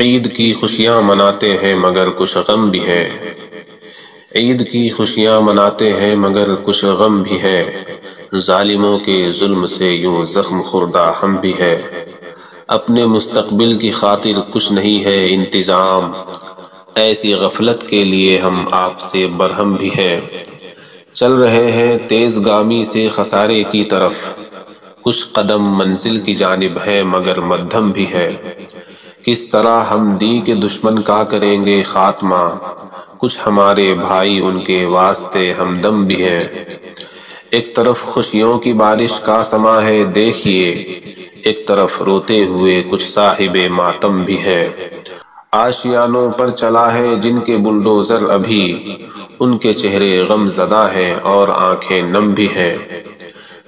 عید کی خوشیاں مناتے ہیں مگر کچھ غم بھی ہے۔ عید کی خوشیاں مناتے ہیں مگر کچھ غم بھی ہے۔ ظالموں کے ظلم سے یوں زخم خوردہ ہم بھی ہے۔ اپنے مستقبل کی خاطر کچھ نہیں ہے انتظام، ایسی غفلت کے لیے ہم آپ سے برہم بھی ہے۔ چل رہے ہیں تیز گامی سے خسارے کی طرف، کچھ قدم منزل کی جانب ہے مگر مدھم بھی ہے۔ کس طرح ہم دین کے دشمن کا کریں گے خاتمہ، کچھ ہمارے بھائی ان کے واسطے ہمدم بھی ہیں۔ ایک طرف خوشیوں کی بارش کا سماں ہے دیکھیے، ایک طرف روتے ہوئے کچھ صاحب ماتم بھی ہیں۔ آشیانوں پر چلا ہے جن کے بلڈوزر ابھی، ان کے چہرے غم زدہ ہیں اور آنکھیں نم بھی ہیں۔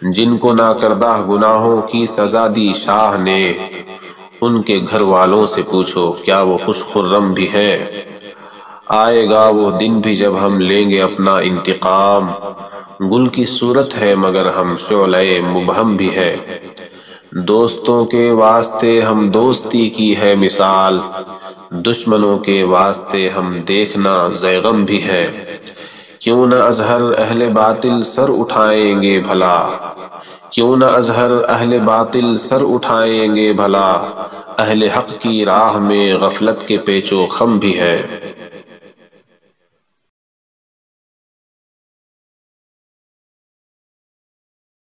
جن کو ناکردہ گناہوں کی سزا دی شاہ نے، ان کے گھر والوں سے پوچھو کیا وہ خوش خرم بھی ہیں۔ آئے گا وہ دن بھی جب ہم لیں گے اپنا انتقام، گل کی صورت ہے مگر ہم شعلہ مبہم بھی ہے۔ دوستوں کے واسطے ہم دوستی کی ہے مثال، دشمنوں کے واسطے ہم دیکھنا ضیغم بھی ہے۔ کیوں نہ اظہر اہل باطل سر اٹھائیں گے بھلا، کیوں نہ اظہر اہل باطل سر اٹھائیں گے بھلا، اہل حق کی راہ میں غفلت کے پیچ و خم بھی ہے۔